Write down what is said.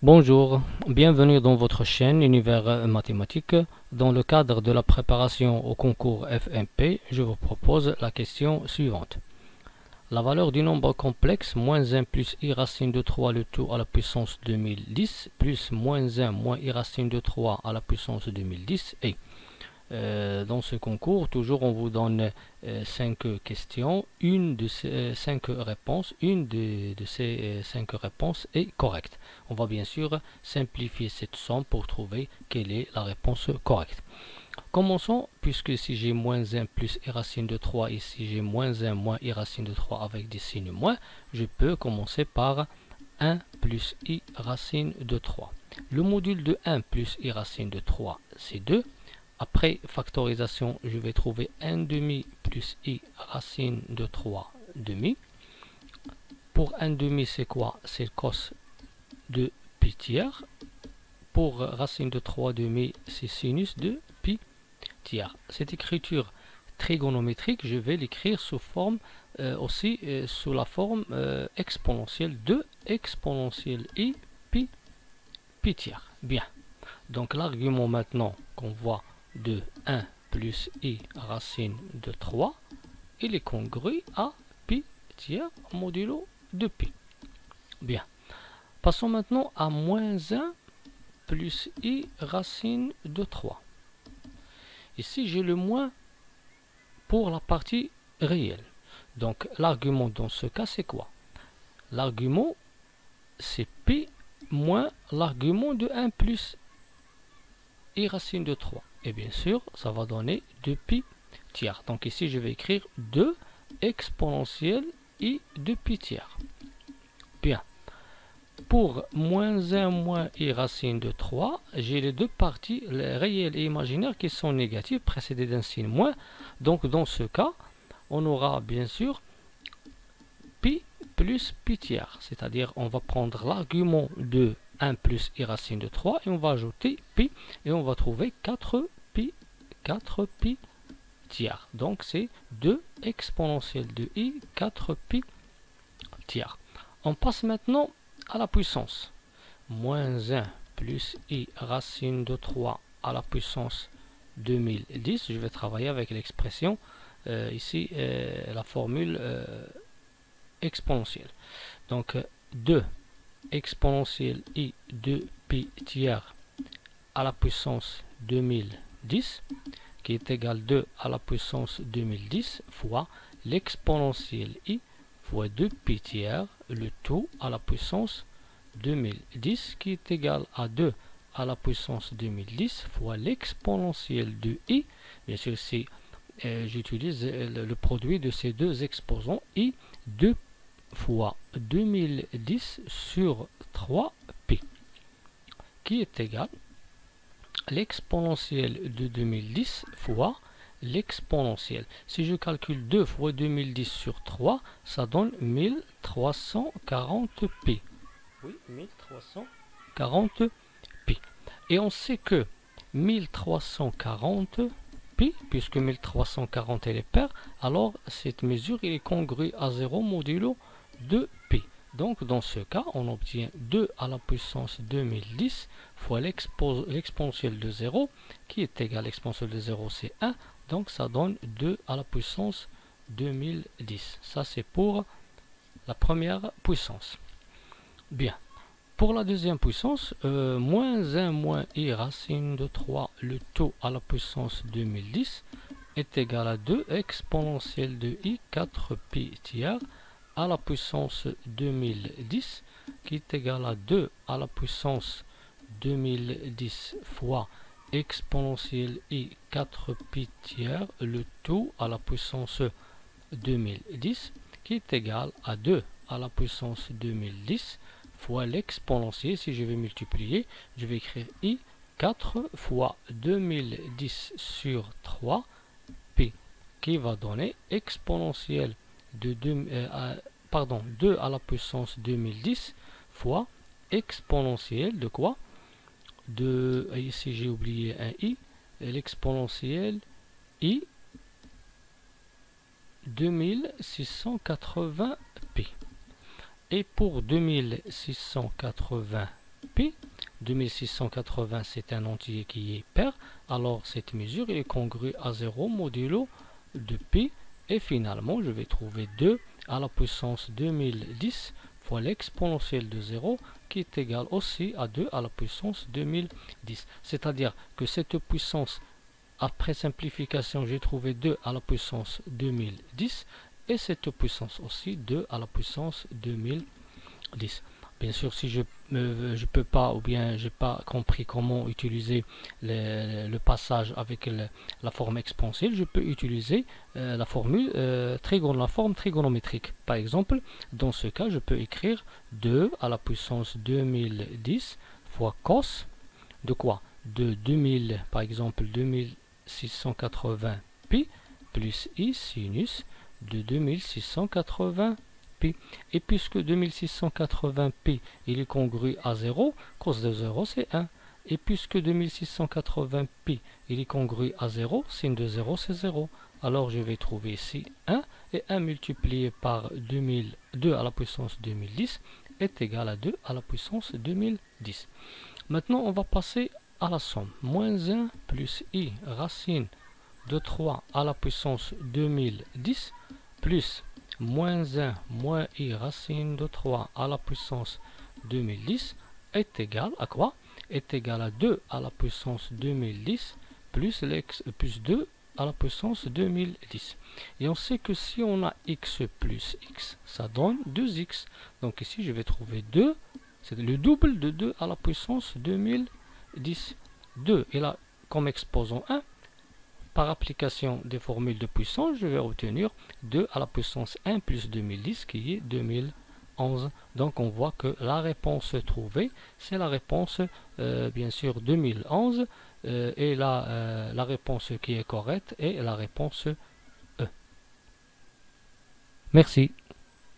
Bonjour, bienvenue dans votre chaîne Univers Mathématique. Dans le cadre de la préparation au concours FMP, je vous propose la question suivante. La valeur du nombre complexe moins 1 plus i racine de 3 le tout à la puissance 2010 plus moins 1 moins i racine de 3 à la puissance 2010 est. Dans ce concours, toujours on vous donne 5 questions, une de ces 5 réponses, ces 5 réponses est correcte. On va bien sûr simplifier cette somme pour trouver quelle est la réponse correcte. Commençons, puisque si j'ai moins 1 plus i racine de 3 et si j'ai moins 1 moins i racine de 3 avec des signes moins, je peux commencer par 1 plus i racine de 3. Le module de 1 plus i racine de 3, c'est 2. Après factorisation, je vais trouver 1 demi plus i racine de 3 demi. Pour 1 demi, c'est quoi? C'est cos de pi tiers. Pour racine de 3 demi, c'est sinus de pi tiers. Cette écriture trigonométrique, je vais l'écrire sous forme sous la forme exponentielle de exponentielle i pi tiers. Bien. Donc l'argument maintenant qu'on voit de 1 plus i racine de 3, il est congru à pi tiers modulo de pi. Bien. Passons maintenant à moins 1 plus i racine de 3. Ici, j'ai le moins pour la partie réelle. Donc l'argument dans ce cas, c'est quoi? L'argument, c'est pi moins l'argument de 1 plus i racine de 3. Et bien sûr, ça va donner 2 pi tiers. Donc ici, je vais écrire 2 exponentielle i de pi tiers. Bien. Pour moins 1 moins i racine de 3, j'ai les deux parties, les réelles et imaginaires, qui sont négatives, précédées d'un signe moins. Donc dans ce cas, on aura bien sûr pi plus pi tiers. C'est-à-dire, on va prendre l'argument de 1 plus i racine de 3 et on va ajouter pi et on va trouver 4 pi tiers. Donc c'est 2 exponentielle de i 4 pi tiers. On passe maintenant à la puissance. Moins 1 plus i racine de 3 à la puissance 2010. Je vais travailler avec l'expression ici, la formule exponentielle. Donc 2 exponentielle i de pi tiers à la puissance 2010 qui est égal 2 à la puissance 2010 fois l'exponentielle i fois 2 pi tiers, le tout à la puissance 2010 qui est égal à 2 à la puissance 2010 fois l'exponentielle de i. Bien sûr, si j'utilise le produit de ces deux exposants, i 2 fois 2010 sur 3pi qui est égal à l'exponentielle de 2010 fois l'exponentielle. Si je calcule 2 fois 2010 sur 3, ça donne 1340 pi. Oui, 1340 pi. Et on sait que 1340 pi, puisque 1340 est les paires, alors cette mesure est congrue à 0 modulo de pi. Donc dans ce cas, on obtient 2 à la puissance 2010 fois l'exponentielle de 0, qui est égal à l'exponentielle de 0, c'est 1. Donc ça donne 2 à la puissance 2010. Ça c'est pour la première puissance. Bien. Pour la deuxième puissance, moins 1 moins i racine de 3, le tout à la puissance 2010, est égal à 2 exponentielle de i 4 pi tiers à la puissance 2010, qui est égal à 2 à la puissance 2010 fois exponentielle i 4 pi tiers, le tout à la puissance 2010, qui est égal à 2 à la puissance 2010 fois l'exponentielle. Si je vais multiplier, je vais écrire i 4 fois 2010 sur 3 pi, qui va donner exponentielle de 2 à la puissance 2010 fois exponentielle de quoi? De, ici j'ai oublié un i, l'exponentielle i 2680 pi. Et pour 2680 pi. 2680 c'est un entier qui est pair, alors cette mesure est congrue à 0 modulo de pi, et finalement je vais trouver 2 à la puissance 2010 fois l'exponentielle de 0 qui est égal aussi à 2 à la puissance 2010. C'est-à-dire que cette puissance, après simplification, j'ai trouvé 2 à la puissance 2010 et cette puissance aussi 2 à la puissance 2010. Bien sûr, si je peux pas, ou bien j'ai pas compris comment utiliser le passage avec la forme exponentielle, je peux utiliser la formule la forme trigonométrique. Par exemple, dans ce cas, je peux écrire 2 à la puissance 2010 fois cos de quoi? De 2000, par exemple 2680 pi plus i sinus de 2680 pi. Et puisque 2680 pi il est congru à 0, cos de 0 c'est 1. Et puisque 2680 pi il est congru à 0, sin de 0 c'est 0. Alors je vais trouver ici 1, et 1 multiplié par 2 à la puissance 2010 est égal à 2 à la puissance 2010. Maintenant on va passer à la somme. Moins 1 plus i racine de 3 à la puissance 2010 plus moins 1 moins i racine de 3 à la puissance 2010 est égal à quoi? Est égal à 2 à la puissance 2010 plus 2 à la puissance 2010. Et on sait que si on a x plus x, ça donne 2x. Donc ici je vais trouver 2, c'est le double de 2 à la puissance 2010. 2 est là comme exposant 1. Par application des formules de puissance, je vais obtenir 2 à la puissance 1 plus 2010 qui est 2011. Donc on voit que la réponse trouvée, c'est la réponse bien sûr 2011 et la réponse qui est correcte est la réponse E. Merci.